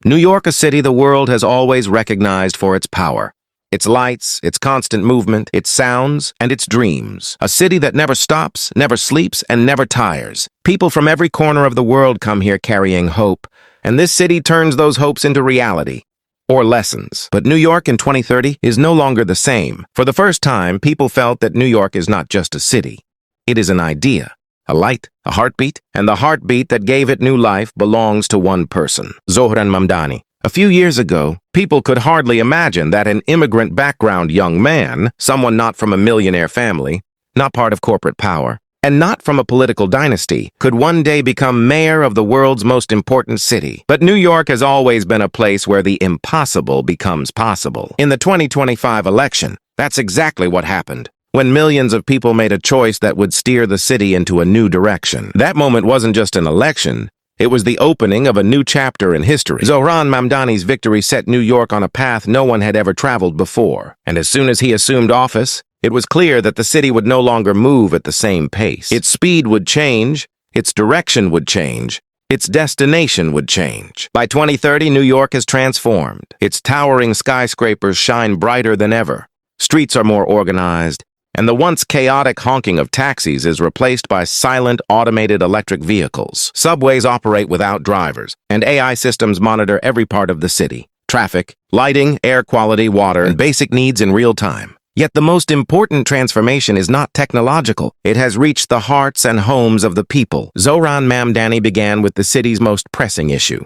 New York, a city the world has always recognized for its power. Its lights, its constant movement, its sounds, and its dreams. A city that never stops, never sleeps, and never tires. People from every corner of the world come here carrying hope, and this city turns those hopes into reality. Or lessons. But New York in 2030 is no longer the same. For the first time, people felt that New York is not just a city. It is an idea, a light, a heartbeat, and the heartbeat that gave it new life belongs to one person, Zohran Mamdani. A few years ago, people could hardly imagine that an immigrant background young man, someone not from a millionaire family, not part of corporate power, and not from a political dynasty, could one day become mayor of the world's most important city. But New York has always been a place where the impossible becomes possible. In the 2025 election, that's exactly what happened, when millions of people made a choice that would steer the city into a new direction. That moment wasn't just an election, it was the opening of a new chapter in history. Zohran Mamdani's victory set New York on a path no one had ever traveled before, and as soon as he assumed office, it was clear that the city would no longer move at the same pace. Its speed would change, its direction would change, its destination would change. By 2030, New York has transformed. Its towering skyscrapers shine brighter than ever. Streets are more organized, and the once chaotic honking of taxis is replaced by silent, automated electric vehicles. Subways operate without drivers, and AI systems monitor every part of the city. Traffic, lighting, air quality, water, and basic needs in real time. Yet the most important transformation is not technological. It has reached the hearts and homes of the people. Zohran Mamdani began with the city's most pressing issue: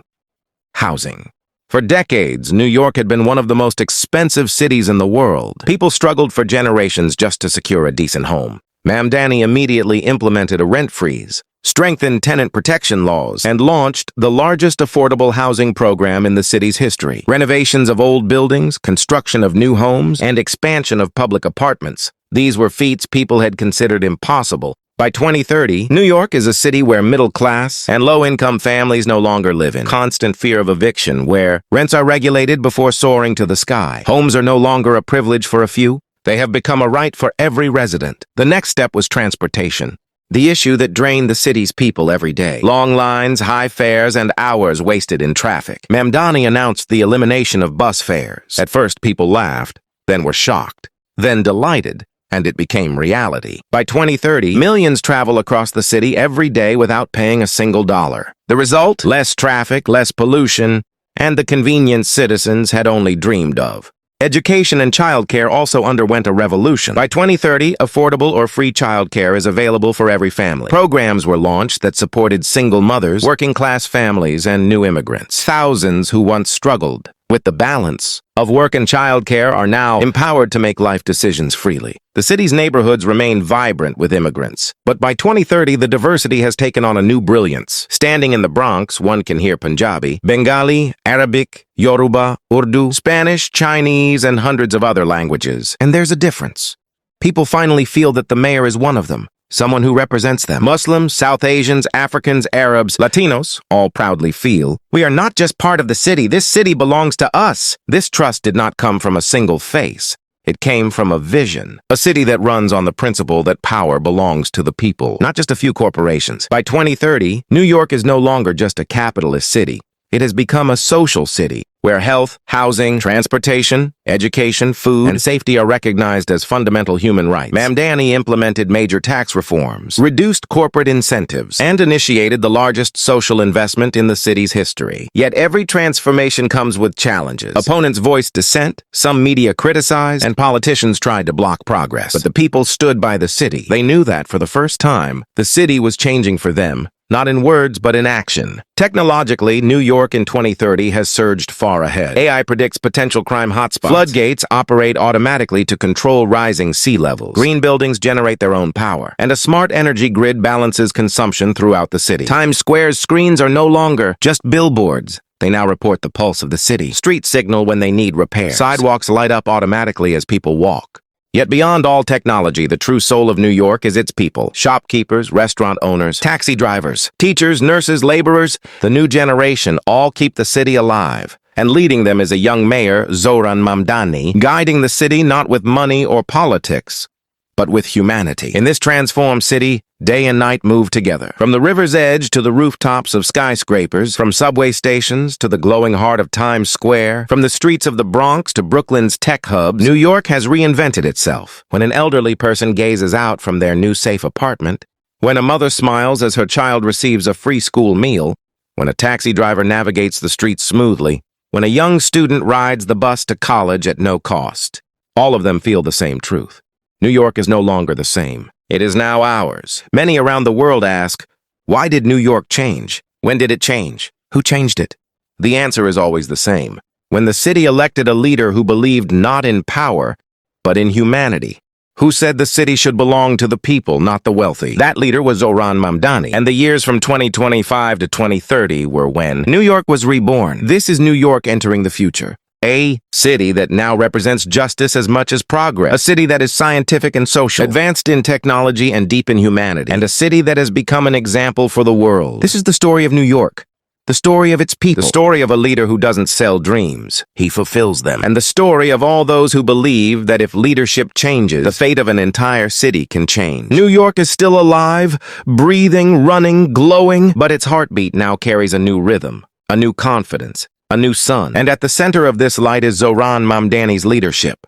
housing. For decades, New York had been one of the most expensive cities in the world. People struggled for generations just to secure a decent home. Mamdani immediately implemented a rent freeze, strengthened tenant protection laws, and launched the largest affordable housing program in the city's history. Renovations of old buildings, construction of new homes, and expansion of public apartments. These were feats people had considered impossible. By 2030, New York is a city where middle-class and low-income families no longer live in constant fear of eviction, where rents are regulated before soaring to the sky. Homes are no longer a privilege for a few. They have become a right for every resident. The next step was transportation, the issue that drained the city's people every day. Long lines, high fares, and hours wasted in traffic. Mamdani announced the elimination of bus fares. At first, people laughed, then were shocked, then delighted, and it became reality. By 2030, millions travel across the city every day without paying a single dollar. The result? Less traffic, less pollution, and the convenience citizens had only dreamed of. Education and childcare also underwent a revolution. By 2030, affordable or free childcare is available for every family. Programs were launched that supported single mothers, working-class families, and new immigrants. Thousands who once struggled with the balance of work and childcare are now empowered to make life decisions freely. The city's neighborhoods remain vibrant with immigrants, but by 2030, the diversity has taken on a new brilliance. Standing in the Bronx, one can hear Punjabi, Bengali, Arabic, Yoruba, Urdu, Spanish, Chinese, and hundreds of other languages. And there's a difference. People finally feel that the mayor is one of them, someone who represents them. Muslims, South Asians, Africans, Arabs, Latinos all proudly feel, we are not just part of the city, this city belongs to us. This trust did not come from a single face. It came from a vision, a city that runs on the principle that power belongs to the people, not just a few corporations. By 2030, New York is no longer just a capitalist city. It has become a social city, where health, housing, transportation, education, food, and safety are recognized as fundamental human rights. Mamdani implemented major tax reforms, reduced corporate incentives, and initiated the largest social investment in the city's history. Yet every transformation comes with challenges. Opponents voiced dissent, some media criticized, and politicians tried to block progress. But the people stood by the city. They knew that, for the first time, the city was changing for them, not in words, but in action. Technologically, New York in 2030 has surged far ahead. AI predicts potential crime hotspots. Floodgates operate automatically to control rising sea levels. Green buildings generate their own power. And a smart energy grid balances consumption throughout the city. Times Square's screens are no longer just billboards. They now report the pulse of the city. Streets signal when they need repair. Sidewalks light up automatically as people walk. Yet beyond all technology, the true soul of New York is its people. Shopkeepers, restaurant owners, taxi drivers, teachers, nurses, laborers, the new generation all keep the city alive. And leading them is a young mayor, Zohran Mamdani, guiding the city not with money or politics, but with humanity. In this transformed city, day and night move together. From the river's edge to the rooftops of skyscrapers, from subway stations to the glowing heart of Times Square, from the streets of the Bronx to Brooklyn's tech hubs, New York has reinvented itself. When an elderly person gazes out from their new safe apartment, when a mother smiles as her child receives a free school meal, when a taxi driver navigates the streets smoothly, when a young student rides the bus to college at no cost, all of them feel the same truth. New York is no longer the same. It is now ours. Many around the world ask, why did New York change? When did it change? Who changed it? The answer is always the same. When the city elected a leader who believed not in power, but in humanity. Who said the city should belong to the people, not the wealthy? That leader was Zohran Mamdani, and the years from 2025 to 2030 were when New York was reborn. This is New York entering the future. A city that now represents justice as much as progress. A city that is scientific and social, advanced in technology and deep in humanity. And a city that has become an example for the world. This is the story of New York. The story of its people. The story of a leader who doesn't sell dreams. He fulfills them. And the story of all those who believe that if leadership changes, the fate of an entire city can change. New York is still alive, breathing, running, glowing, but its heartbeat now carries a new rhythm, a new confidence, a new sun. And at the center of this light is Zohran Mamdani's leadership.